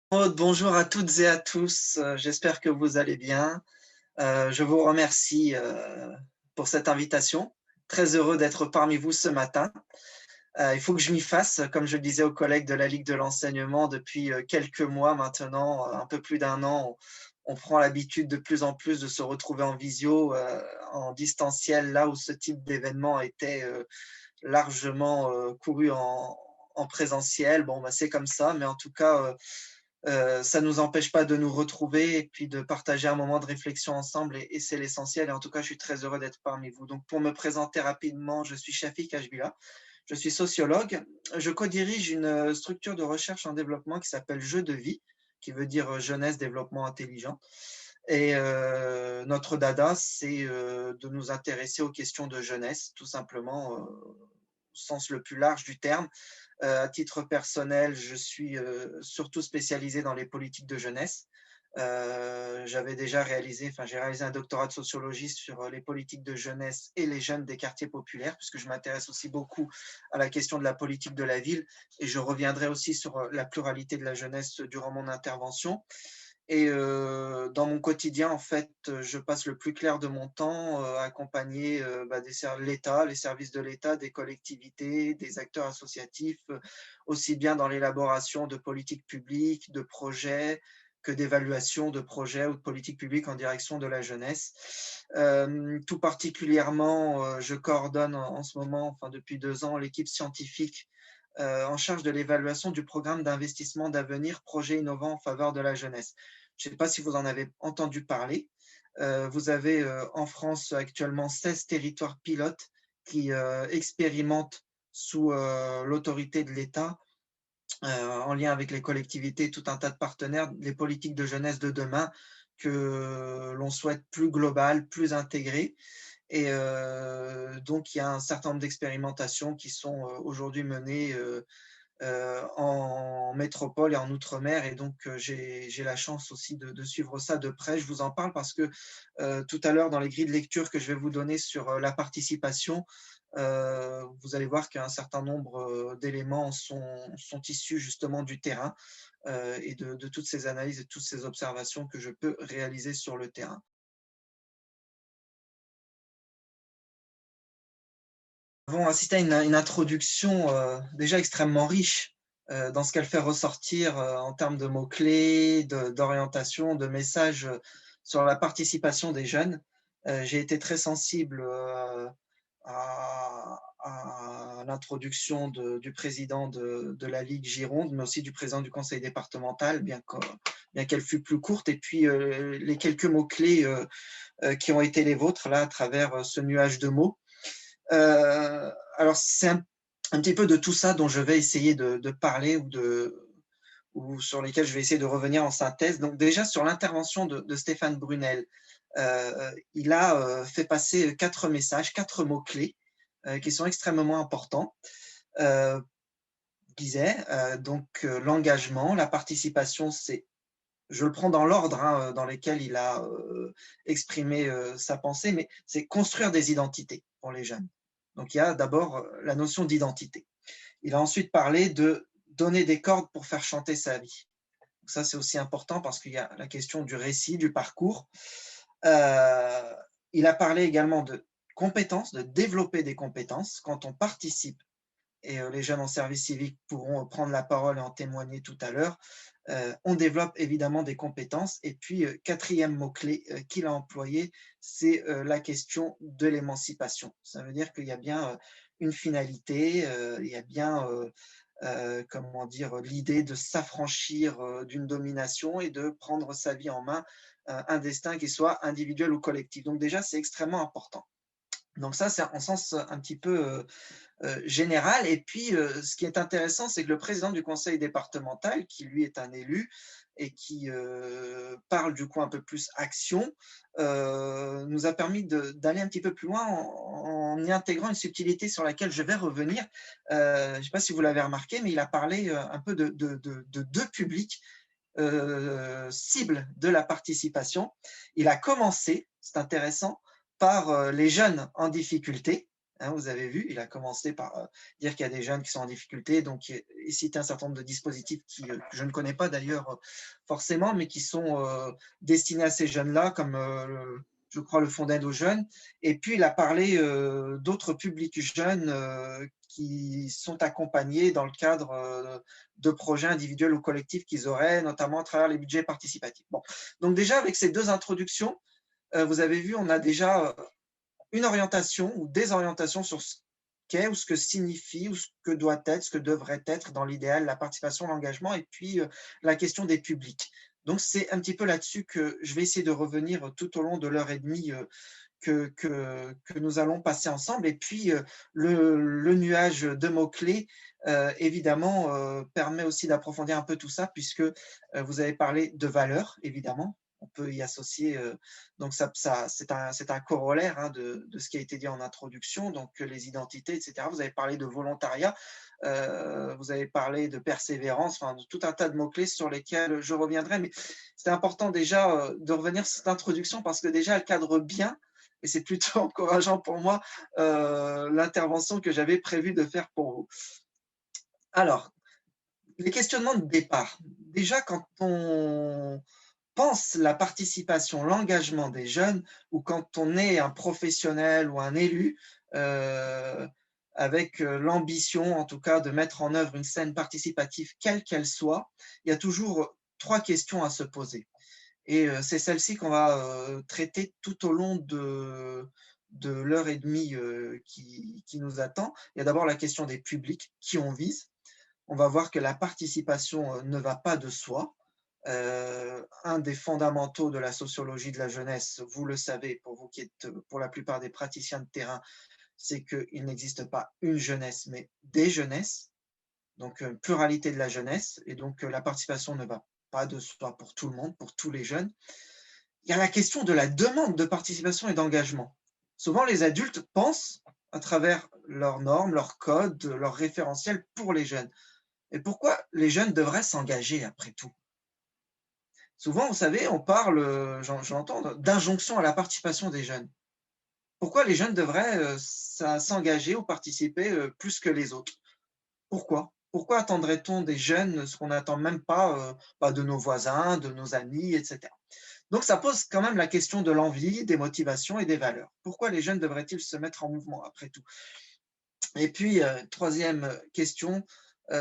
Aude, bonjour à toutes et à tous, j'espère que vous allez bien. Je vous remercie pour cette invitation. Très heureux d'être parmi vous ce matin. Il faut que je m'y fasse, comme je le disais aux collègues de la Ligue de l'enseignement depuis quelques mois maintenant, un peu plus d'un an, on prend l'habitude de plus en plus de se retrouver en visio, en distanciel, là où ce type d'événement était largement couru en présentiel. Bon, bah, c'est comme ça, mais en tout cas, ça ne nous empêche pas de nous retrouver et puis de partager un moment de réflexion ensemble et c'est l'essentiel. Et en tout cas, je suis très heureux d'être parmi vous. Donc, pour me présenter rapidement, je suis Shafik Hachbila, je suis sociologue. Je co-dirige une structure de recherche en développement qui s'appelle Jeu de vie, qui veut dire jeunesse, développement intelligent. Et notre dada, c'est de nous intéresser aux questions de jeunesse, tout simplement, au sens le plus large du terme. À titre personnel, je suis surtout spécialisé dans les politiques de jeunesse. J'avais déjà réalisé, enfin j'ai réalisé un doctorat de sociologie sur les politiques de jeunesse et les jeunes des quartiers populaires, puisque je m'intéresse aussi beaucoup à la question de la politique de la ville, et je reviendrai aussi sur la pluralité de la jeunesse durant mon intervention. Et dans mon quotidien, en fait, je passe le plus clair de mon temps à accompagner l'État, les services de l'État, des collectivités, des acteurs associatifs, aussi bien dans l'élaboration de politiques publiques, de projets, que d'évaluation de projets ou de politiques publiques en direction de la jeunesse. Tout particulièrement, je coordonne en ce moment, enfin depuis 2 ans, l'équipe scientifique en charge de l'évaluation du programme d'investissement d'avenir Projet innovant en faveur de la jeunesse. Je ne sais pas si vous en avez entendu parler. Vous avez en France actuellement 16 territoires pilotes qui expérimentent sous l'autorité de l'État, en lien avec les collectivités, tout un tas de partenaires, les politiques de jeunesse de demain que l'on souhaite plus globales, plus intégrées. Et donc, il y a un certain nombre d'expérimentations qui sont aujourd'hui menées en métropole et en outre-mer. Et donc, j'ai la chance aussi de suivre ça de près. Je vous en parle parce que tout à l'heure, dans les grilles de lecture que je vais vous donner sur la participation, vous allez voir qu'un certain nombre d'éléments sont issus justement du terrain et de toutes ces analyses et toutes ces observations que je peux réaliser sur le terrain. Nous avons assisté à une introduction déjà extrêmement riche dans ce qu'elle fait ressortir en termes de mots-clés, d'orientation, de messages sur la participation des jeunes. J'ai été très sensible à l'introduction du président de la Ligue Gironde, mais aussi du président du conseil départemental, bien qu'elle fût plus courte, et puis les quelques mots-clés qui ont été les vôtres là à travers ce nuage de mots. Alors, c'est un petit peu de tout ça dont je vais essayer de parler ou sur lesquels je vais essayer de revenir en synthèse. Donc, déjà, sur l'intervention de Stéphane Brunel, il a fait passer 4 messages, 4 mots-clés qui sont extrêmement importants. Disait donc l'engagement, la participation, c'est, je le prends dans l'ordre dans lesquels il a exprimé sa pensée, mais c'est construire des identités pour les jeunes. Donc il y a d'abord la notion d'identité. Il a ensuite parlé de donner des cordes pour faire chanter sa vie. Donc ça, c'est aussi important parce qu'il y a la question du récit, du parcours. Il a parlé également de compétences, de développer des compétences quand on participe, et les jeunes en service civique pourront prendre la parole et en témoigner tout à l'heure. On développe évidemment des compétences. Et puis, quatrième mot-clé qu'il a employé, c'est la question de l'émancipation. Ça veut dire qu'il y a bien une finalité, il y a bien comment dire, l'idée de s'affranchir d'une domination et de prendre sa vie en main, un destin qui soit individuel ou collectif. Donc déjà, c'est extrêmement important. Donc ça, c'est en sens un petit peu général. Et puis, ce qui est intéressant, c'est que le président du conseil départemental, qui lui est un élu et qui parle du coup un peu plus action, nous a permis d'aller un petit peu plus loin en y intégrant une subtilité sur laquelle je vais revenir. Je ne sais pas si vous l'avez remarqué, mais il a parlé un peu de deux publics cibles de la participation. Il a commencé, c'est intéressant, par les jeunes en difficulté, Hein, vous avez vu, il a commencé par dire qu'il y a des jeunes qui sont en difficulté, donc il cite un certain nombre de dispositifs que je ne connais pas d'ailleurs forcément, mais qui sont destinés à ces jeunes-là, comme je crois le Fonds d'aide aux jeunes. Et puis il a parlé d'autres publics jeunes qui sont accompagnés dans le cadre de projets individuels ou collectifs qu'ils auraient, notamment à travers les budgets participatifs. Bon. Donc déjà, avec ces deux introductions, vous avez vu, on a déjà une orientation ou des orientations sur ce qu'est ou ce que signifie ou ce que doit être, ce que devrait être dans l'idéal la participation, l'engagement et puis la question des publics. Donc c'est un petit peu là-dessus que je vais essayer de revenir tout au long de l'heure et demie que nous allons passer ensemble. Et puis le nuage de mots-clés, évidemment, permet aussi d'approfondir un peu tout ça, puisque vous avez parlé de valeurs, évidemment. On peut y associer, donc c'est un corollaire hein, de ce qui a été dit en introduction, donc les identités, etc. Vous avez parlé de volontariat, vous avez parlé de persévérance, enfin, de tout un tas de mots-clés sur lesquels je reviendrai, mais c'est important déjà de revenir sur cette introduction parce que déjà elle cadre bien, et c'est plutôt encourageant pour moi, l'intervention que j'avais prévu de faire pour vous. Alors, les questionnements de départ. Déjà, quand on pense la participation, l'engagement des jeunes, ou quand on est un professionnel ou un élu, avec l'ambition, en tout cas, de mettre en œuvre une scène participative, quelle qu'elle soit, il y a toujours 3 questions à se poser. Et c'est celle-ci qu'on va traiter tout au long de l'heure et demie qui nous attend. Il y a d'abord la question des publics, qui on vise. On va voir que la participation ne va pas de soi. Un des fondamentaux de la sociologie de la jeunesse, vous le savez, pour vous qui êtes pour la plupart des praticiens de terrain, c'est qu'il n'existe pas une jeunesse, mais des jeunesses, donc pluralité de la jeunesse, et donc la participation ne va pas de soi pour tout le monde, pour tous les jeunes. Il y a la question de la demande de participation et d'engagement. Souvent, les adultes pensent à travers leurs normes, leurs codes, leurs référentiels pour les jeunes. Et pourquoi les jeunes devraient s'engager après tout? Souvent, vous savez, on parle, j'entends, d'injonction à la participation des jeunes. Pourquoi les jeunes devraient s'engager ou participer plus que les autres? Pourquoi? Pourquoi attendrait-on des jeunes ce qu'on n'attend même pas de nos voisins, de nos amis, etc. Donc ça pose quand même la question de l'envie, des motivations et des valeurs. Pourquoi les jeunes devraient-ils se mettre en mouvement après tout? Et puis, troisième question,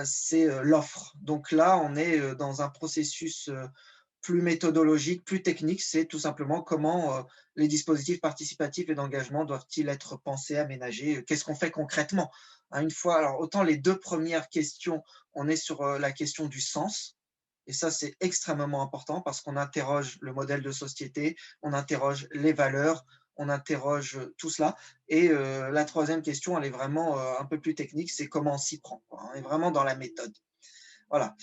c'est l'offre. Donc là, on est dans un processus plus méthodologique, plus technique, c'est tout simplement comment les dispositifs participatifs et d'engagement doivent-ils être pensés, aménagés, qu'est-ce qu'on fait concrètement? Hein, une fois, alors autant les 2 premières questions, on est sur la question du sens, et ça c'est extrêmement important parce qu'on interroge le modèle de société, on interroge les valeurs, on interroge tout cela. Et la troisième question, elle est vraiment un peu plus technique, c'est comment on s'y prend, quoi. On est vraiment dans la méthode. Voilà.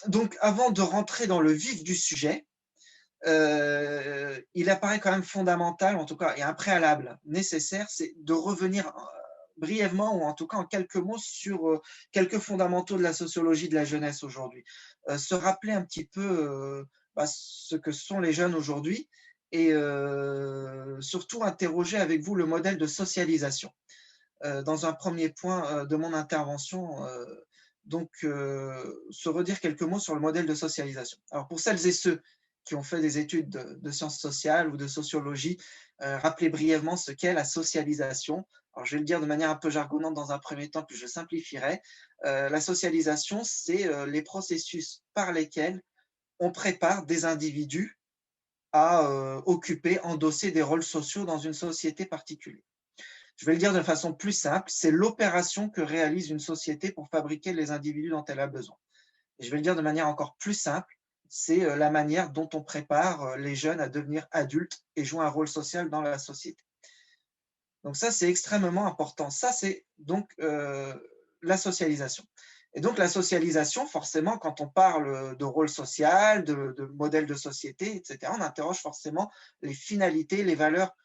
Donc, avant de rentrer dans le vif du sujet, il apparaît quand même fondamental, en tout cas, et un préalable nécessaire, c'est de revenir brièvement, ou en tout cas en quelques mots, sur quelques fondamentaux de la sociologie de la jeunesse aujourd'hui. Se rappeler un petit peu ce que sont les jeunes aujourd'hui et surtout interroger avec vous le modèle de socialisation. Dans un premier point de mon intervention, donc se redire quelques mots sur le modèle de socialisation. Alors pour celles et ceux qui ont fait des études de sciences sociales ou de sociologie, rappelez brièvement ce qu'est la socialisation. Alors je vais le dire de manière un peu jargonnante dans un premier temps, puis je simplifierai. La socialisation, c'est les processus par lesquels on prépare des individus à occuper, endosser des rôles sociaux dans une société particulière. Je vais le dire de façon plus simple, c'est l'opération que réalise une société pour fabriquer les individus dont elle a besoin. Et je vais le dire de manière encore plus simple, c'est la manière dont on prépare les jeunes à devenir adultes et jouer un rôle social dans la société. Donc ça, c'est extrêmement important. Ça, c'est donc la socialisation. Et donc la socialisation, forcément, quand on parle de rôle social, de modèle de société, etc., on interroge forcément les finalités, les valeurs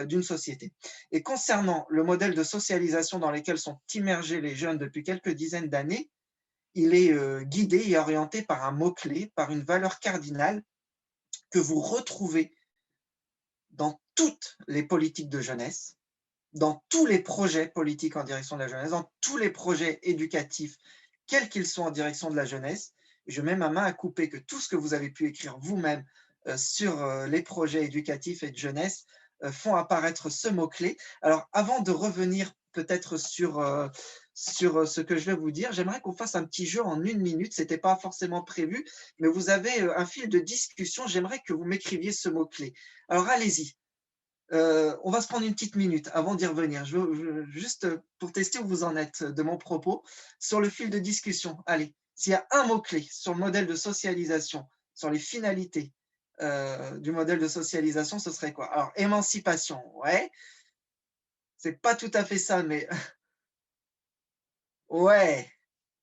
d'une société. Et concernant le modèle de socialisation dans lequel sont immergés les jeunes depuis quelques dizaines d'années, il est guidé et orienté par un mot-clé, par une valeur cardinale que vous retrouvez dans toutes les politiques de jeunesse, dans tous les projets politiques en direction de la jeunesse, dans tous les projets éducatifs, quels qu'ils soient en direction de la jeunesse. Je mets ma main à couper que tout ce que vous avez pu écrire vous-même sur les projets éducatifs et de jeunesse font apparaître ce mot-clé. Alors, avant de revenir peut-être sur ce que je vais vous dire, j'aimerais qu'on fasse un petit jeu en 1 minute. Ce n'était pas forcément prévu, mais vous avez un fil de discussion. J'aimerais que vous m'écriviez ce mot-clé. Alors, allez-y. On va se prendre une petite minute avant d'y revenir. Juste pour tester où vous en êtes de mon propos, sur le fil de discussion. Allez, s'il y a un mot-clé sur le modèle de socialisation, sur les finalités du modèle de socialisation, ce serait quoi? Alors, émancipation, ouais, c'est pas tout à fait ça, mais ouais,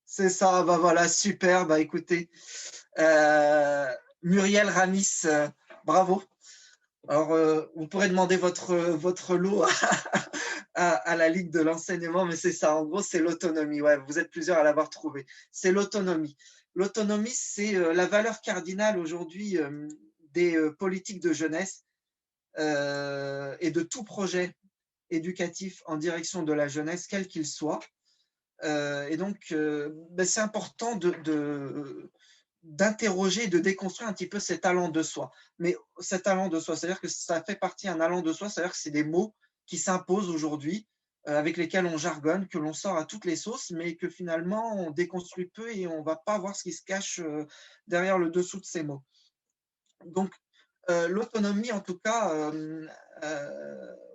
c'est ça. Bah voilà, super. Bah écoutez, euh, Muriel Ramis, bravo. Alors, vous pourrez demander votre lot à la Ligue de l'enseignement, mais c'est ça, en gros, c'est l'autonomie. Ouais, vous êtes plusieurs à l'avoir trouvé. C'est l'autonomie. L'autonomie, c'est la valeur cardinale aujourd'hui des politiques de jeunesse et de tout projet éducatif en direction de la jeunesse, quel qu'il soit. Et donc, ben, c'est important d'interroger, de déconstruire un petit peu cet allant de soi. Mais cet allant de soi, c'est-à-dire que ça fait partie d'un allant de soi, c'est-à-dire que c'est des mots qui s'imposent aujourd'hui, avec lesquels on jargonne, que l'on sort à toutes les sauces, mais que finalement on déconstruit peu et on ne va pas voir ce qui se cache derrière le dessous de ces mots. Donc, l'autonomie, en tout cas,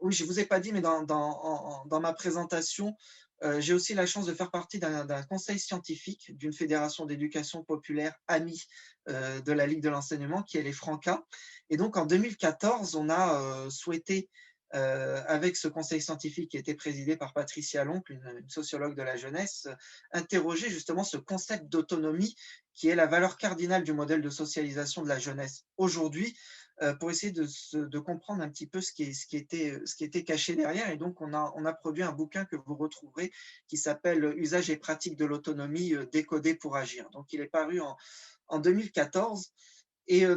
oui, je ne vous ai pas dit, mais dans ma présentation, j'ai aussi la chance de faire partie d'un conseil scientifique d'une fédération d'éducation populaire amie de la Ligue de l'enseignement, qui est les Franca. Et donc, en 2014, on a souhaité, avec ce conseil scientifique qui était présidé par Patricia Loncle, une sociologue de la jeunesse, interroger justement ce concept d'autonomie qui est la valeur cardinale du modèle de socialisation de la jeunesse aujourd'hui, pour essayer de comprendre un petit peu ce qui était caché derrière. Et donc, on a produit un bouquin que vous retrouverez qui s'appelle « Usage et pratique de l'autonomie décodée pour agir ». Donc, il est paru en 2014. Et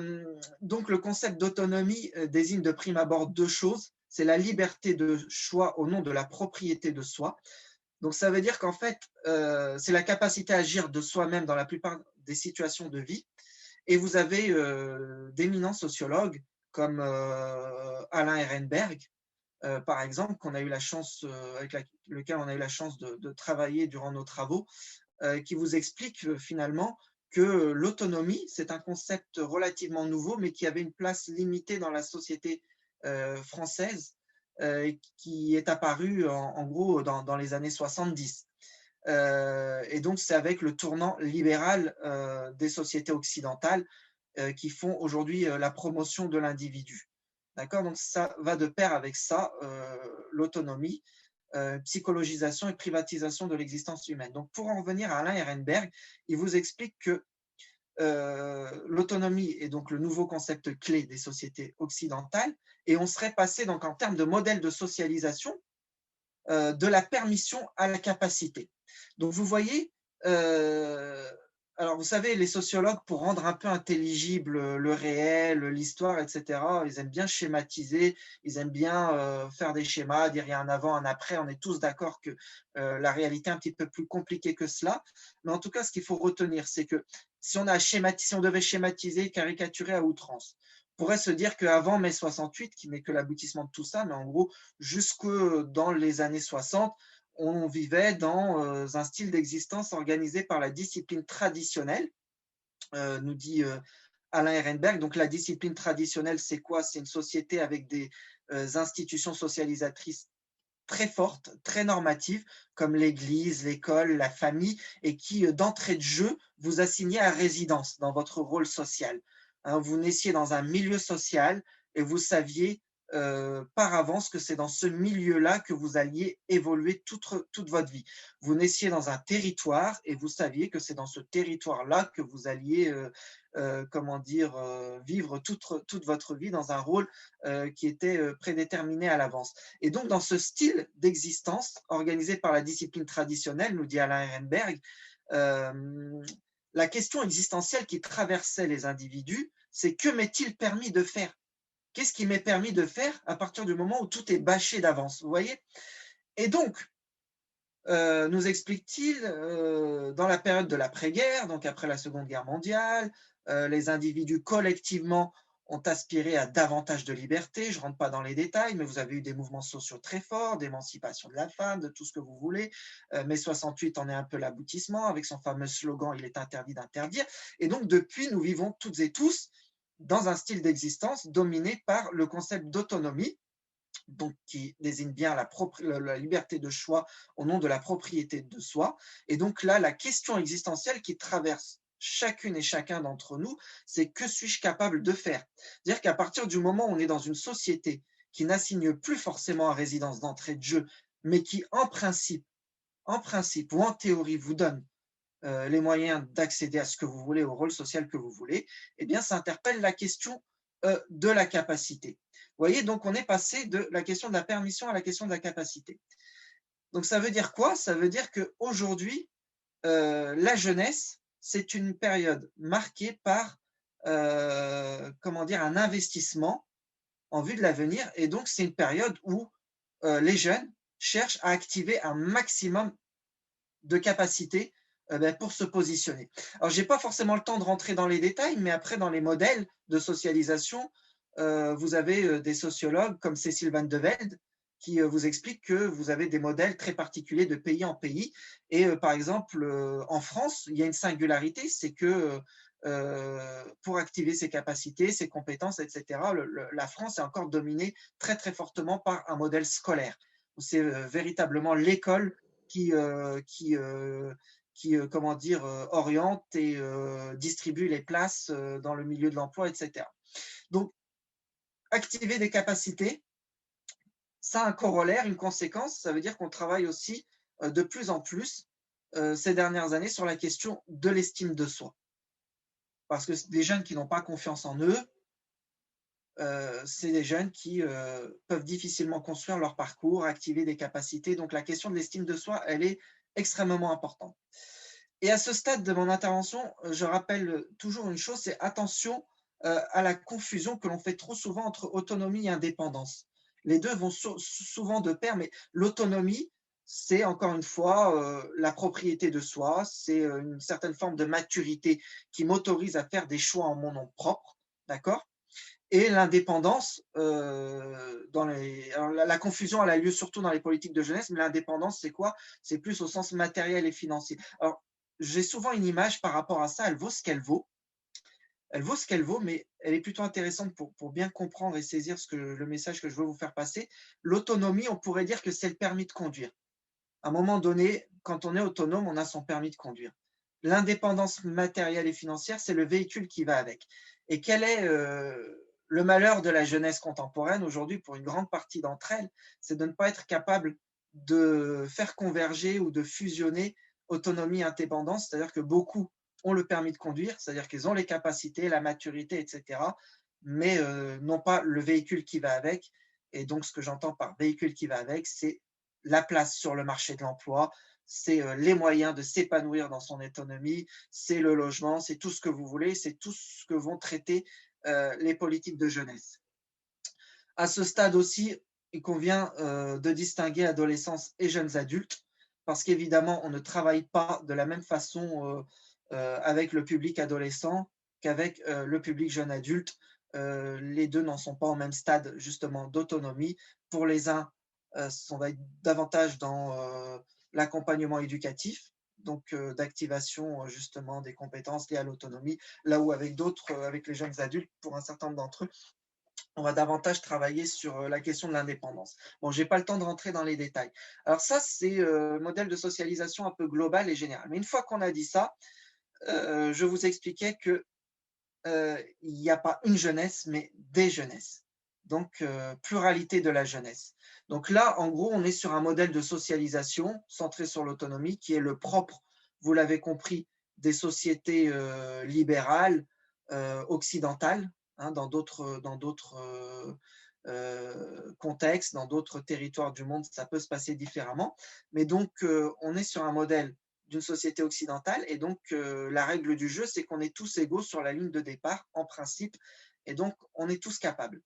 donc, le concept d'autonomie désigne de prime abord deux choses. C'est la liberté de choix au nom de la propriété de soi. Donc, ça veut dire qu'en fait, c'est la capacité à agir de soi-même dans la plupart des situations de vie. Et vous avez d'éminents sociologues comme Alain Ehrenberg, par exemple, qu'on a eu la chance, avec lequel on a eu la chance de travailler durant nos travaux, qui vous explique finalement que l'autonomie, c'est un concept relativement nouveau, mais qui avait une place limitée dans la société française, qui est apparu en gros dans les années 70. Et donc, c'est avec le tournant libéral des sociétés occidentales qui font aujourd'hui la promotion de l'individu. D'accord? Donc, ça va de pair avec ça, l'autonomie, psychologisation et privatisation de l'existence humaine. Donc, pour en revenir à Alain Ehrenberg, il vous explique que l'autonomie est donc le nouveau concept clé des sociétés occidentales et on serait passé donc en termes de modèle de socialisation de la permission à la capacité. Donc, vous voyez, alors vous savez, les sociologues, pour rendre un peu intelligible le réel, l'histoire, etc., ils aiment bien schématiser, ils aiment bien faire des schémas, dire il y a un avant, un après. On est tous d'accord que la réalité est un petit peu plus compliquée que cela. Mais en tout cas, ce qu'il faut retenir, c'est que si on devait schématiser, caricaturer à outrance, on pourrait se dire qu'avant mai 68, qui n'est que l'aboutissement de tout ça, mais en gros, jusque dans les années 60, on vivait dans un style d'existence organisé par la discipline traditionnelle, nous dit Alain Ehrenberg. Donc la discipline traditionnelle, c'est quoi? C'est une société avec des institutions socialisatrices très fortes, très normatives, comme l'église, l'école, la famille, et qui, d'entrée de jeu, vous assignaient à résidence dans votre rôle social. Hein, vous naissiez dans un milieu social et vous saviez par avance que c'est dans ce milieu-là que vous alliez évoluer toute votre vie. Vous naissiez dans un territoire et vous saviez que c'est dans ce territoire-là que vous alliez vivre toute votre vie dans un rôle qui était prédéterminé à l'avance. Et donc, dans ce style d'existence organisé par la discipline traditionnelle, nous dit Alain Ehrenberg, la question existentielle qui traversait les individus, c'est que m'est-il permis de faire? Qu'est-ce qui m'est permis de faire à partir du moment où tout est bâché d'avance, vous voyez? Et donc, nous explique-t-il, dans la période de l'après-guerre, donc après la Seconde Guerre mondiale, les individus collectivement ont aspiré à davantage de liberté. Je ne rentre pas dans les détails, mais vous avez eu des mouvements sociaux très forts, d'émancipation de la femme, de tout ce que vous voulez. Mai 68 en est un peu l'aboutissement, avec son fameux slogan « Il est interdit d'interdire ». Et donc, depuis, nous vivons toutes et tous dans un style d'existence dominé par le concept d'autonomie, donc qui désigne bien la liberté de choix au nom de la propriété de soi. Et donc là, la question existentielle qui traverse chacune et chacun d'entre nous, c'est que suis-je capable de faire? C'est-à-dire qu'à partir du moment où on est dans une société qui n'assigne plus forcément à résidence d'entrée de jeu, mais qui en principe ou en théorie vous donne les moyens d'accéder à ce que vous voulez, au rôle social que vous voulez, eh bien, ça interpelle la question de la capacité. Vous voyez, donc on est passé de la question de la permission à la question de la capacité. Donc ça veut dire quoi? Ça veut dire qu'aujourd'hui, la jeunesse, c'est une période marquée par comment dire, un investissement en vue de l'avenir. Et donc, c'est une période où les jeunes cherchent à activer un maximum de capacité pour se positionner. Alors, je n'ai pas forcément le temps de rentrer dans les détails, mais après, dans les modèles de socialisation, vous avez des sociologues comme Cécile Van de Velde qui vous explique que vous avez des modèles très particuliers de pays en pays. Et par exemple, en France, il y a une singularité, c'est que pour activer ses capacités, ses compétences, etc., la France est encore dominée très, très fortement par un modèle scolaire. C'est véritablement l'école qui comment dire, oriente et distribue les places dans le milieu de l'emploi, etc. Donc, activer des capacités, ça a un corollaire, une conséquence, ça veut dire qu'on travaille aussi de plus en plus ces dernières années sur la question de l'estime de soi. Parce que des jeunes qui n'ont pas confiance en eux, c'est des jeunes qui peuvent difficilement construire leur parcours, activer des capacités. Donc la question de l'estime de soi, elle est extrêmement importante. Et à ce stade de mon intervention, je rappelle toujours une chose, c'est attention à la confusion que l'on fait trop souvent entre autonomie et indépendance. Les deux vont souvent de pair, mais l'autonomie, c'est encore une fois la propriété de soi, c'est une certaine forme de maturité qui m'autorise à faire des choix en mon nom propre, d'accord? Et l'indépendance, alors la confusion, elle a lieu surtout dans les politiques de jeunesse, mais l'indépendance, c'est quoi? C'est plus au sens matériel et financier. Alors, j'ai souvent une image par rapport à ça, elle vaut ce qu'elle vaut. Elle vaut ce qu'elle vaut, mais elle est plutôt intéressante pour bien comprendre et saisir le message que je veux vous faire passer. L'autonomie, on pourrait dire que c'est le permis de conduire. À un moment donné, quand on est autonome, on a son permis de conduire. L'indépendance matérielle et financière, c'est le véhicule qui va avec. Et quel est le malheur de la jeunesse contemporaine aujourd'hui, pour une grande partie d'entre elles, c'est de ne pas être capable de faire converger ou de fusionner autonomie et indépendance, c'est-à-dire que beaucoup ont le permis de conduire, c'est-à-dire qu'ils ont les capacités, la maturité, etc., mais n'ont pas le véhicule qui va avec. Et donc, ce que j'entends par véhicule qui va avec, c'est la place sur le marché de l'emploi, c'est les moyens de s'épanouir dans son autonomie, c'est le logement, c'est tout ce que vous voulez, c'est tout ce que vont traiter les politiques de jeunesse. À ce stade aussi, il convient de distinguer adolescence et jeunes adultes, parce qu'évidemment, on ne travaille pas de la même façon avec le public adolescent qu'avec le public jeune adulte. Les deux n'en sont pas au même stade justement d'autonomie. Pour les uns, on va être davantage dans l'accompagnement éducatif, donc d'activation justement des compétences liées à l'autonomie, là où avec d'autres, avec les jeunes adultes, pour un certain nombre d'entre eux, on va davantage travailler sur la question de l'indépendance. Bon, je n'ai pas le temps de rentrer dans les détails. Alors ça, c'est le modèle de socialisation un peu global et général. Mais une fois qu'on a dit ça, je vous expliquais que il n'y a pas une jeunesse, mais des jeunesses. Donc, pluralité de la jeunesse. Donc là, en gros, on est sur un modèle de socialisation centré sur l'autonomie qui est le propre, vous l'avez compris, des sociétés libérales, occidentales, hein, dans d'autres contextes, dans d'autres territoires du monde, ça peut se passer différemment. Mais donc, on est sur un modèle d'une société occidentale. Et donc, la règle du jeu, c'est qu'on est tous égaux sur la ligne de départ, en principe. Et donc, on est tous capables.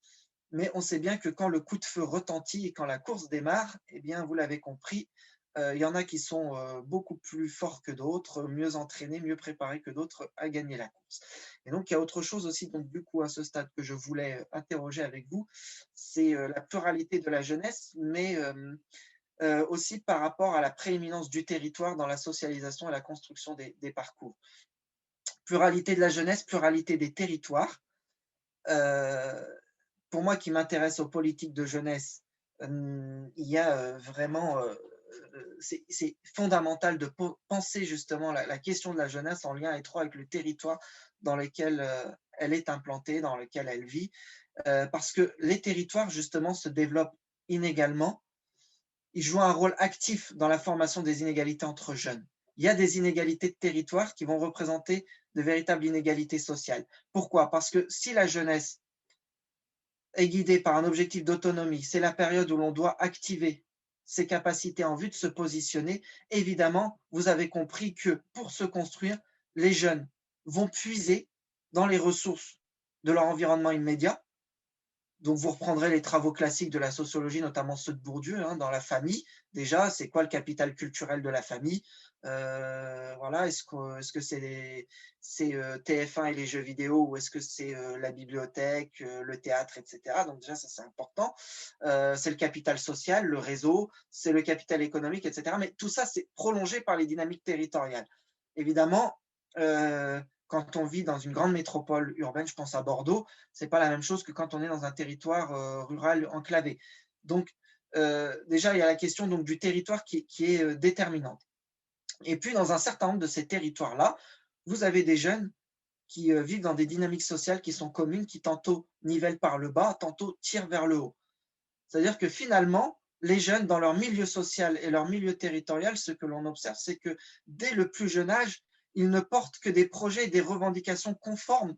mais on sait bien que quand le coup de feu retentit et quand la course démarre, eh bien, vous l'avez compris, il y en a qui sont, beaucoup plus forts que d'autres, mieux entraînés, mieux préparés que d'autres à gagner la course. Et donc il y a autre chose aussi, donc du coup, à ce stade que je voulais, interroger avec vous, c'est, la pluralité de la jeunesse, mais aussi par rapport à la prééminence du territoire dans la socialisation et la construction des parcours. Pluralité de la jeunesse, pluralité des territoires. Heu, pour moi qui m'intéresse aux politiques de jeunesse, il y a, vraiment, c'est fondamental de penser justement la question de la jeunesse en lien étroit avec le territoire dans lequel, elle est implantée, dans lequel elle vit, parce que les territoires justement se développent inégalement. Ils jouent un rôle actif dans la formation des inégalités entre jeunes. Il y a des inégalités de territoire qui vont représenter de véritables inégalités sociales. Pourquoi? Parce que si la jeunesse est guidée par un objectif d'autonomie, c'est la période où l'on doit activer ses capacités en vue de se positionner. Évidemment, vous avez compris que pour se construire, les jeunes vont puiser dans les ressources de leur environnement immédiat. Donc, vous reprendrez les travaux classiques de la sociologie, notamment ceux de Bourdieu, hein, dans la famille. Déjà, c'est quoi le capital culturel de la famille? Voilà, est-ce que c'est TF1 et les jeux vidéo ou est-ce que c'est la bibliothèque, le théâtre, etc. Donc déjà, ça c'est important. C'est le capital social, le réseau, c'est le capital économique, etc. Mais tout ça, c'est prolongé par les dynamiques territoriales. Évidemment, quand on vit dans une grande métropole urbaine, je pense à Bordeaux, c'est pas la même chose que quand on est dans un territoire rural enclavé. Donc, déjà, il y a la question donc, du territoire qui est déterminante. Et puis, dans un certain nombre de ces territoires-là, vous avez des jeunes qui vivent dans des dynamiques sociales qui sont communes, qui tantôt nivellent par le bas, tantôt tirent vers le haut. C'est-à-dire que finalement, les jeunes, dans leur milieu social et leur milieu territorial, ce que l'on observe, c'est que dès le plus jeune âge, ils ne portent que des projets et des revendications conformes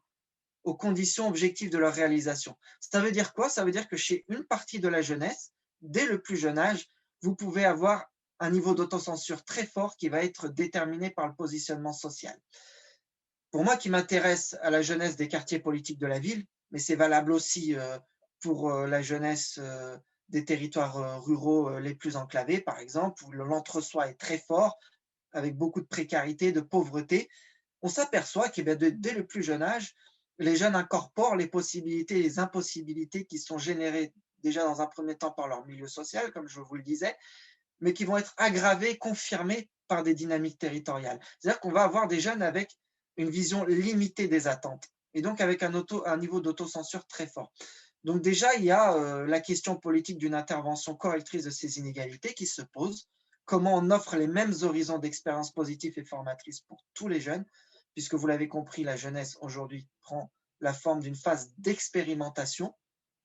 aux conditions objectives de leur réalisation. Ça veut dire quoi? Ça veut dire que chez une partie de la jeunesse, dès le plus jeune âge, vous pouvez avoir un niveau d'autocensure très fort qui va être déterminé par le positionnement social. Pour moi qui m'intéresse à la jeunesse des quartiers politiques de la ville, mais c'est valable aussi pour la jeunesse des territoires ruraux les plus enclavés, par exemple, où l'entre-soi est très fort, avec beaucoup de précarité, de pauvreté, on s'aperçoit que dès le plus jeune âge, les jeunes incorporent les possibilités et les impossibilités qui sont générées déjà dans un premier temps par leur milieu social, comme je vous le disais, mais qui vont être aggravées, confirmées par des dynamiques territoriales. C'est-à-dire qu'on va avoir des jeunes avec une vision limitée des attentes et donc avec un niveau d'autocensure très fort. Donc déjà, il y a la question politique d'une intervention correctrice de ces inégalités qui se pose. Comment on offre les mêmes horizons d'expériences positives et formatrices pour tous les jeunes, puisque vous l'avez compris, la jeunesse aujourd'hui prend la forme d'une phase d'expérimentation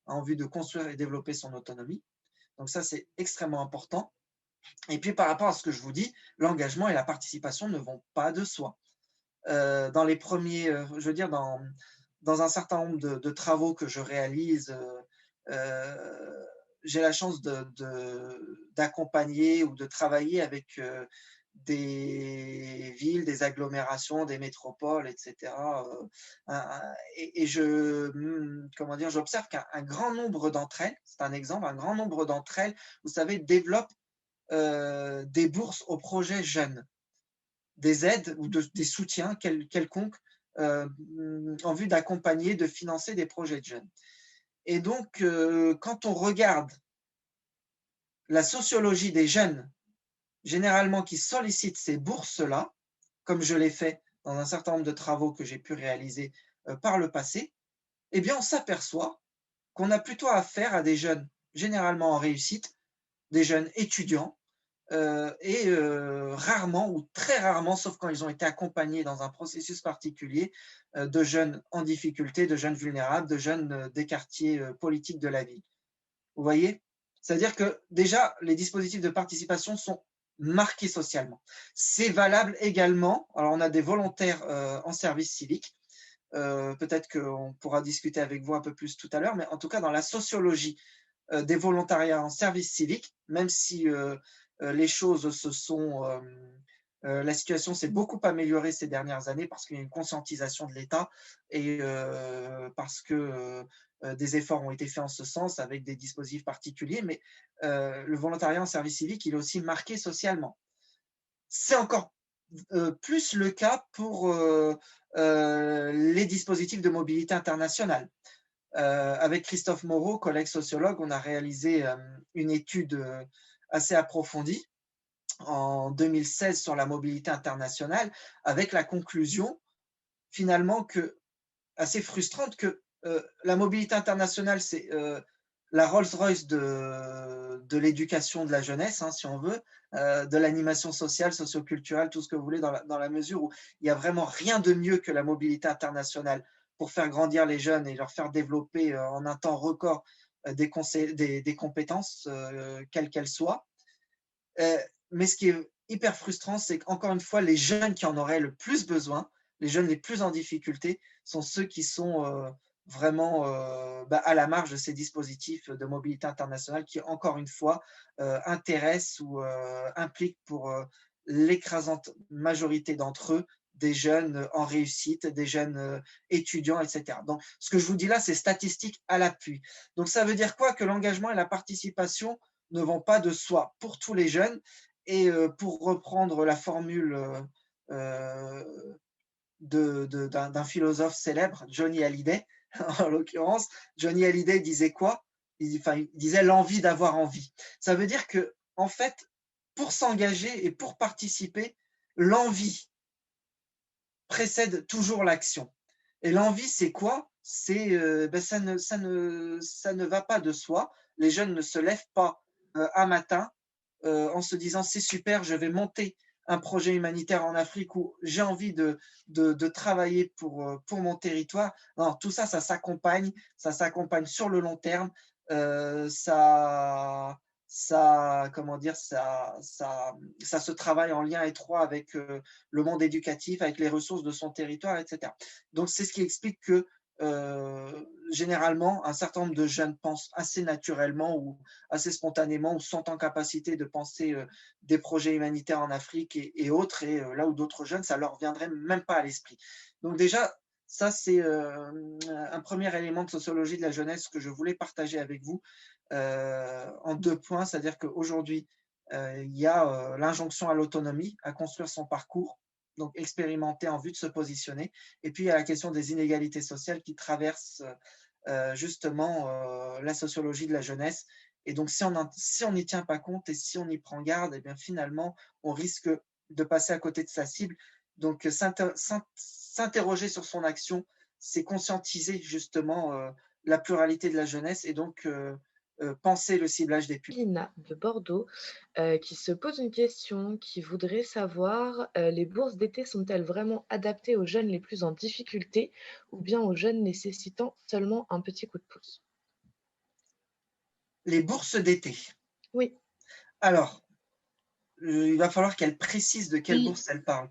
en vue de construire et développer son autonomie. Donc ça, c'est extrêmement important. Et puis par rapport à ce que je vous dis, l'engagement et la participation ne vont pas de soi. Dans les premiers, je veux dire, dans un certain nombre de travaux que je réalise, j'ai la chance d'accompagner ou de travailler avec des villes, des agglomérations, des métropoles, etc. Et comment dire, j'observe qu'un grand nombre d'entre elles, c'est un exemple, un grand nombre d'entre elles, vous savez, développent des bourses aux projets jeunes, des aides ou des soutiens quelconques en vue d'accompagner, de financer des projets de jeunes. Et donc, quand on regarde la sociologie des jeunes, généralement qui sollicitent ces bourses-là, comme je l'ai fait dans un certain nombre de travaux que j'ai pu réaliser par le passé, eh bien, on s'aperçoit qu'on a plutôt affaire à des jeunes généralement en réussite, des jeunes étudiants, et rarement ou très rarement, sauf quand ils ont été accompagnés dans un processus particulier, de jeunes en difficulté, de jeunes vulnérables, de jeunes des quartiers politiques de la ville. Vous voyez? C'est-à-dire que déjà, les dispositifs de participation sont marqués socialement. C'est valable également, alors on a des volontaires en service civique, peut-être qu'on pourra discuter avec vous un peu plus tout à l'heure, mais en tout cas dans la sociologie des volontariats en service civique, même si les choses se sont, la situation s'est beaucoup améliorée ces dernières années parce qu'il y a une conscientisation de l'État et parce que des efforts ont été faits en ce sens avec des dispositifs particuliers, mais le volontariat en service civique, il est aussi marqué socialement. C'est encore plus le cas pour les dispositifs de mobilité internationale. Avec Christophe Moreau, collègue sociologue, on a réalisé une étude assez approfondie en 2016 sur la mobilité internationale, avec la conclusion finalement assez frustrante que la mobilité internationale, c'est la Rolls-Royce de l'éducation de la jeunesse, hein, si on veut, de l'animation sociale, socioculturelle, tout ce que vous voulez, dans la mesure où il n'y a vraiment rien de mieux que la mobilité internationale pour faire grandir les jeunes et leur faire développer en un temps record des compétences, quelles qu'elles soient. Mais ce qui est hyper frustrant, c'est qu'encore une fois, les jeunes qui en auraient le plus besoin, les jeunes les plus en difficulté, sont ceux qui sont vraiment à la marge de ces dispositifs de mobilité internationale qui, encore une fois, intéressent ou impliquent pour l'écrasante majorité d'entre eux des jeunes en réussite, des jeunes étudiants, etc. Donc, ce que je vous dis là, c'est statistique à l'appui. Donc, ça veut dire quoi? Que l'engagement et la participation ne vont pas de soi pour tous les jeunes. Et pour reprendre la formule d'un philosophe célèbre, Johnny Hallyday, en l'occurrence, Johnny Hallyday disait quoi? Il disait l'envie d'avoir envie. Ça veut dire que, en fait, pour s'engager et pour participer, l'envie précède toujours l'action. Et l'envie, c'est quoi? C'est ça ne va pas de soi. Les jeunes ne se lèvent pas un matin en se disant c'est super, je vais monter un projet humanitaire en Afrique où j'ai envie de travailler pour mon territoire. Non, tout ça, ça s'accompagne sur le long terme. Comment dire, ça se travaille en lien étroit avec le monde éducatif, avec les ressources de son territoire, etc. Donc, c'est ce qui explique que généralement, un certain nombre de jeunes pensent assez naturellement ou assez spontanément ou sont en capacité de penser des projets humanitaires en Afrique et autres, et là où d'autres jeunes, ça leur viendrait même pas à l'esprit. Donc déjà, ça c'est un premier élément de sociologie de la jeunesse que je voulais partager avec vous en 2 points, c'est-à-dire qu'aujourd'hui, il y a l'injonction à l'autonomie, à construire son parcours, donc expérimenter en vue de se positionner. Et puis, il y a la question des inégalités sociales qui traversent justement la sociologie de la jeunesse. Et donc, si on n'y tient pas compte et si on y prend garde, eh bien, finalement, on risque de passer à côté de sa cible. Donc, s'interroger sur son action, c'est conscientiser justement la pluralité de la jeunesse et donc penser le ciblage des publics. Lina de Bordeaux, qui se pose une question, qui voudrait savoir, les bourses d'été sont-elles vraiment adaptées aux jeunes les plus en difficulté ou bien aux jeunes nécessitant seulement un petit coup de pouce? Les bourses d'été. Oui. Alors, il va falloir qu'elle précise de quelle Oui. bourse elle parle.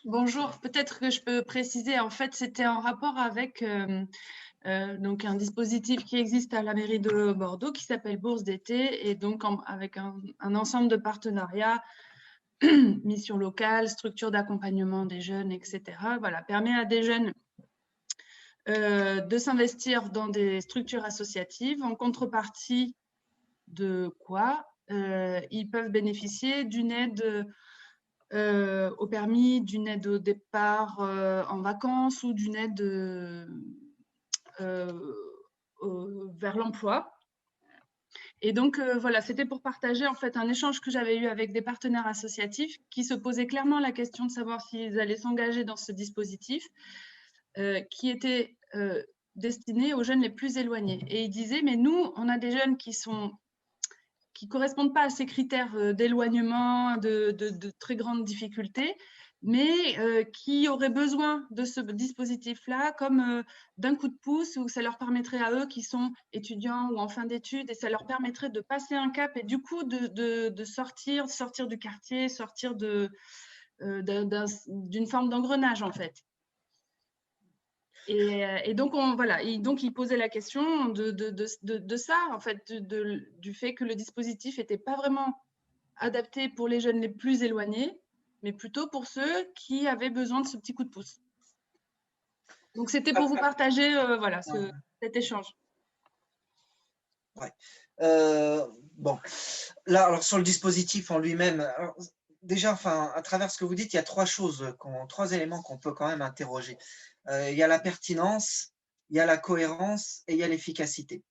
Bonjour, peut-être que je peux préciser, en fait, c'était en rapport avec donc un dispositif qui existe à la mairie de Bordeaux qui s'appelle Bourse d'été et donc avec un ensemble de partenariats, mission locale, structure d'accompagnement des jeunes, etc. Voilà, permet à des jeunes de s'investir dans des structures associatives en contrepartie de quoi ils peuvent bénéficier d'une aide au permis, d'une aide au départ en vacances ou d'une aide vers l'emploi. Et donc, voilà, c'était pour partager en fait un échange que j'avais eu avec des partenaires associatifs qui se posaient clairement la question de savoir s'ils allaient s'engager dans ce dispositif qui était destiné aux jeunes les plus éloignés. Et ils disaient, mais nous, on a des jeunes qui correspondent pas à ces critères d'éloignement, de très grandes difficultés, mais qui auraient besoin de ce dispositif-là comme d'un coup de pouce où ça leur permettrait à eux qui sont étudiants ou en fin d'études et ça leur permettrait de passer un cap et du coup de sortir du quartier, sortir d'une forme d'engrenage en fait. Et donc, il posait la question de ça, en fait, du fait que le dispositif n'était pas vraiment adapté pour les jeunes les plus éloignés, mais plutôt pour ceux qui avaient besoin de ce petit coup de pouce. Donc, c'était pour vous partager cette cet échange. Ouais. Bon, là, alors sur le dispositif en lui-même, déjà, enfin, à travers ce que vous dites, il y a trois éléments qu'on peut quand même interroger. Il y a la pertinence, il y a la cohérence et il y a l'efficacité.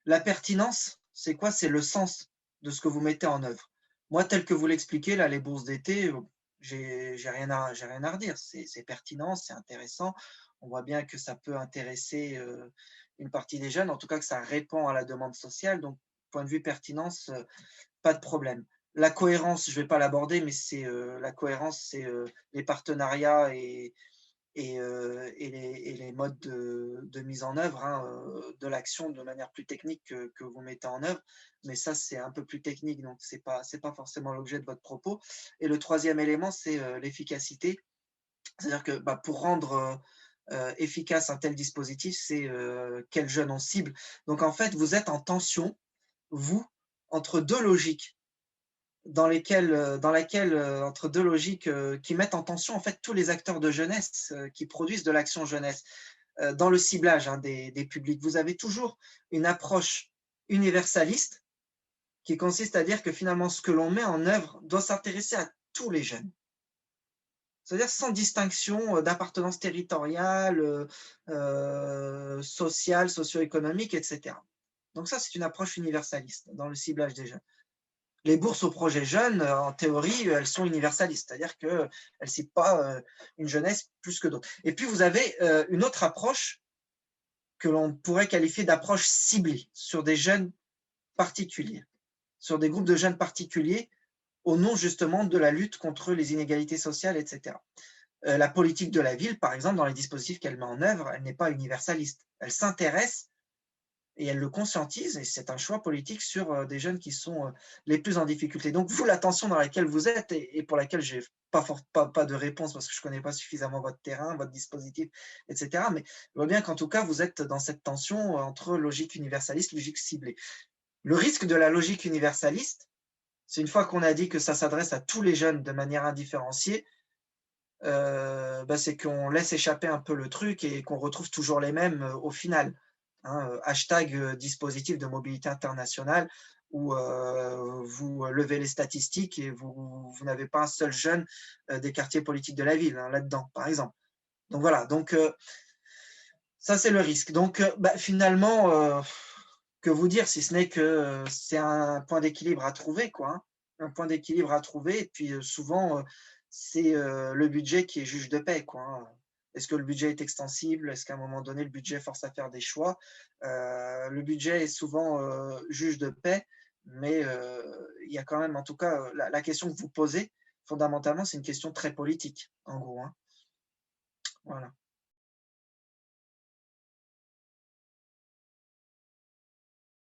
La pertinence, c'est quoi? C'est le sens de ce que vous mettez en œuvre. Moi, tel que vous l'expliquez, là, les bourses d'été, j'ai rien à redire. C'est pertinent, c'est intéressant. On voit bien que ça peut intéresser une partie des jeunes, en tout cas que ça répond à la demande sociale. Donc, point de vue pertinence, pas de problème. La cohérence, je ne vais pas l'aborder, mais la cohérence, c'est les partenariats et les modes de mise en œuvre de l'action de manière plus technique que vous mettez en œuvre. Mais ça, c'est un peu plus technique, donc ce n'est pas forcément l'objet de votre propos. Et le troisième élément, c'est l'efficacité. C'est-à-dire que pour rendre efficace un tel dispositif, c'est quels jeunes on cible. Donc en fait, vous êtes en tension, vous, entre deux logiques entre deux logiques qui mettent en tension en fait tous les acteurs de jeunesse qui produisent de l'action jeunesse dans le ciblage des publics. Vous avez toujours une approche universaliste qui consiste à dire que finalement ce que l'on met en œuvre doit s'intéresser à tous les jeunes. C'est-à-dire sans distinction d'appartenance territoriale, sociale, socio-économique, etc. Donc ça, c'est une approche universaliste dans le ciblage des jeunes. Les bourses aux projets jeunes, en théorie, elles sont universalistes, c'est-à-dire qu'elles ne ciblent pas une jeunesse plus que d'autres. Et puis, vous avez une autre approche que l'on pourrait qualifier d'approche ciblée sur des jeunes particuliers, sur des groupes de jeunes particuliers, au nom justement de la lutte contre les inégalités sociales, etc. La politique de la ville, par exemple, dans les dispositifs qu'elle met en œuvre, elle n'est pas universaliste. Elle s'intéresse et elle le conscientise, et c'est un choix politique sur des jeunes qui sont les plus en difficulté. Donc, vous, la tension dans laquelle vous êtes, et pour laquelle je n'ai pas de réponse parce que je ne connais pas suffisamment votre terrain, votre dispositif, etc. Mais je vois bien qu'en tout cas, vous êtes dans cette tension entre logique universaliste et logique ciblée. Le risque de la logique universaliste, c'est une fois qu'on a dit que ça s'adresse à tous les jeunes de manière indifférenciée, c'est qu'on laisse échapper un peu le truc et qu'on retrouve toujours les mêmes au final. Hashtag dispositif de mobilité internationale où vous levez les statistiques et vous n'avez pas un seul jeune des quartiers politiques de la ville là-dedans, par exemple. Donc voilà, donc ça c'est le risque. Donc finalement, que vous dire si ce n'est que c'est un point d'équilibre à trouver, quoi, un point d'équilibre à trouver, et puis souvent c'est le budget qui est juge de paix, quoi. Est-ce que le budget est extensible? Est-ce qu'à un moment donné, le budget force à faire des choix? Le budget est souvent juge de paix, mais il y a quand même, en tout cas, la question que vous posez, fondamentalement, c'est une question très politique, en gros. Voilà.